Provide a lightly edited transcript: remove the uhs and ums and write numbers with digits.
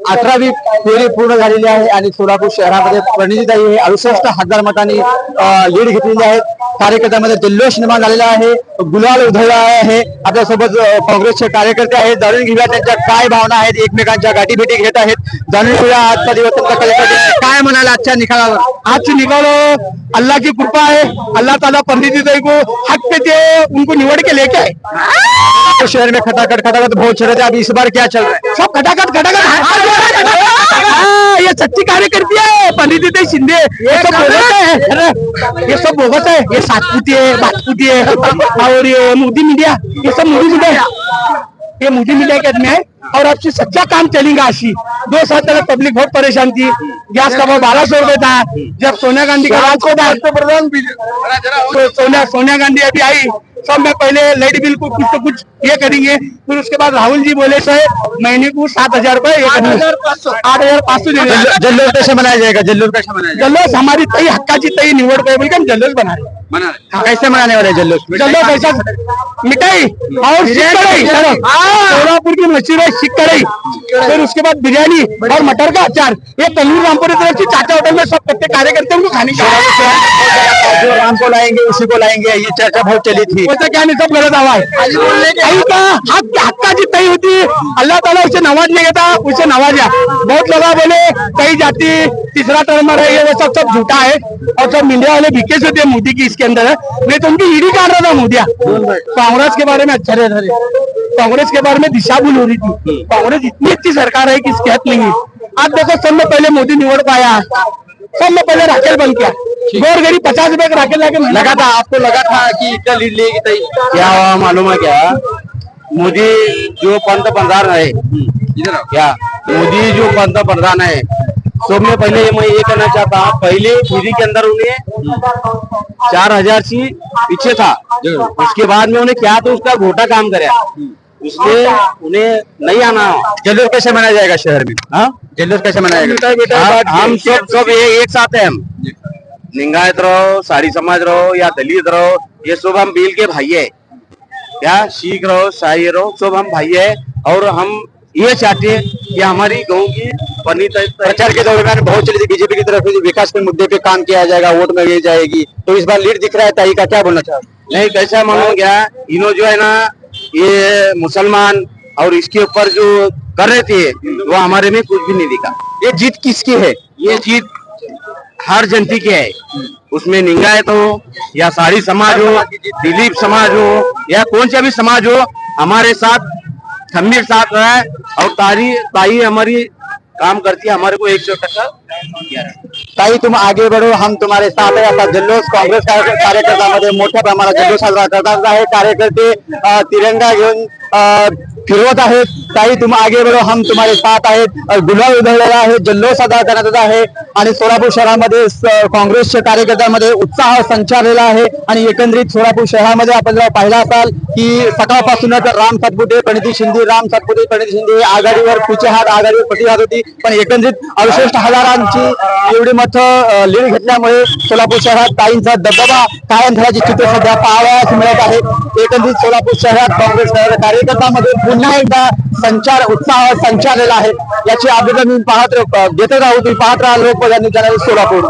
18वी फेरी पूर्ण झालेली आहे आणि सोलापूर शहरामध्ये प्रणितीताई हे 68,000 मतांनी लीड घेतलेली आहे. कार्यकर्त्यांमध्ये जल्लोष निर्माण झालेला आहे, गुलाल उधळला आहे. आपल्यासोबत काँग्रेसचे कार्यकर्ते आहेत, जाणून घेऊया त्यांच्या काय भावना आहेत, एकमेकांच्या गाठीभेटी घेत आहेत. जाणून घेऊया आजचा दिवस त्यांचा काय म्हणाल आजच्या निकालावर. आज निकाल अल्लाह की कृपा है, अल्लाह ताला प्रणितीताई को हक पे दिए, उनको निवड़ के लेके आए. तो शहर में खटाखट बहुत चल रहे थे, अभी इस बार क्या चल रहा है? सब खटाखट ये सच्ची कार्यकर्ती है प्रणितीताई शिंदे. ये सब बोगस है, ये सब बोगस है, ये सातपुती है, बाजपुती है और ये मोदी मीडिया, ये सब मोदी मीडिया, ये मोदी मीडिया के आदमी है. और अब से सच्चा काम चलेगा. आशी 2 साल तक पब्लिक बहुत परेशान थी. गैस का भाव 1200 रुपए था. जब सोनिया गांधी का राज को प्रधान सोनिया गांधी अभी आई, सब में पहले लाइट बिल को कुछ तो कुछ ये करेंगे. फिर उसके बाद राहुल जी बोले सर महीने को 7,000 रुपए 8,500 जल्लोष कैसे मनाया जाएगा? जल्लोष कैसे मनाया जाएगा? जल्लोष हमारी तई हक्काची तई निवड बोल के हम जल्लोष बना रहे. कैसे मनाने वाले जल्लोष? जल्लोष ऐसा मिठाई और शिक्कड़ई, सोलापुर की मशहूर है शिक्कड़ई. फिर उसके बाद बिरयानी और मटर का अचार. ये कल्लू रामपुर तरफ से चाचा होटल में सब कट्टे कार्यकर्ते उनको खाने का. जो राम को लाएंगे उसी को लाएंगे, ये चर्चा बहुत चली थी. वैसा क्या नहीं, सब गलत हवा है. हक्काची तई होती, अल्लाह ताला उसे नवाजने का था, उसे नवाजा. बहुत लोग बोले कई जाति तीसरा टर्म में रही है, वो सब झूठा है और सब मीडिया वाले बीके से थे मोदी की इसके अंदर है. नहीं तो उनकी ईडी काट रहा था मोदिया. कांग्रेस के बारे में अच्छा रह रहे, कांग्रेस के बारे में दिशा भूल हो रही थी. कांग्रेस इतनी अच्छी सरकार है कि इसके हाथ नहीं है. आज देखो सब में पहले मोदी निवड़ पाया, सब में पहले राकेल बन गया. गोर गरीब 50 रुपए का राकेल लाके लगा था, आपको लगा था कि इतना लीड लेगी तई? क्या हुआ मालूम है क्या? मोदी जो पंतप्रधान है, क्या मोदी जो पंतप्रधान है, सबने पहले मैं ये कहना चाहता हूँ, पहले फ्री के अंदर उन्हें 4,000 से पीछे था. उसके बाद में उन्हें क्या तो उसका घोटा काम कराया, उसने उन्हें नहीं आना. जल्लोष कैसे मनाया जाएगा शहर में? हाँ, जल्लोष कैसे मनाया जाएगा? हम सब एक साथ है. हम लिंगायत रहो, सारी समाज रहो या दलित रहो, ये सब हम बिल के भाई है. क्या सिख रहो, शाही रहो, सब हम भाई है. और हम ये चाहते हैं कि हमारी गाँव की प्रचार के दौरान बहुत चली थी बीजेपी की तरफ से विकास के मुद्दे पे काम किया जाएगा, वोट में दी जाएगी. तो इस बार लीड दिख रहा है, ताई का क्या बोलना चाहते? नहीं, कैसा मालूम क्या, इन्हों जो है ना ये मुसलमान और इसके ऊपर जो कर रहे थे वो हमारे में कुछ भी नहीं दिखा. ये जीत किसकी है? ये जीत हर जनती की है. उसमें लिंगायत हो या सारी समाज हो, दिलीप समाज हो या कौन सा भी समाज हो, हमारे साथ खम्मीर साथ रहा है. और ताई हमारी काम करती है, हमारे को 100% ताई तुम आगे बढ़ो, हम तुम्हारे साथ है. आता जल्लोष काँग्रेस कार्यकर्त्यांमध्ये मोठ्या प्रमाणात जल्लोष साजरा करतात आहे. कार्यकर्ते तिरंगा घेऊन फिरवत आहेत. ताई तुम आगे बढ़ो, हम तुम्हारे साथ आहेत. गुलाल उधळलेला आहे, जल्लोष साजरा करण्यात येत आहे आणि सोलापूर शहरामध्ये काँग्रेसच्या कार्यकर्त्यांमध्ये उत्साह संचारलेला आहे. आणि एकंदरीत सोलापूर शहरामध्ये आपण जर पाहिला असाल की सकाळपासूनच राम सातपुते प्रणिती शिंदे, राम सातपुते प्रणिती शिंदे आघाडीवर पिछेहाट आघाडीवर प्रतिहात होती. पण एकंदरीत 68,000ची एवढी मत लीड घेतल्यामुळे सोलापूर शहरात ताईंचा दबदबा कायम झाल्याचे चित्र सध्या पाहावयास मिळत आहे. एकंदरीत सोलापूर शहरात काँग्रेस कार्यकर्त्यांमध्ये पुन्हा एकदा उत्साह संचारलेला आहे. याची अपडेट मी देत राहू. तुम्ही पाहत राहा लोकप्रतिनिधी चॅनल सोलापूर.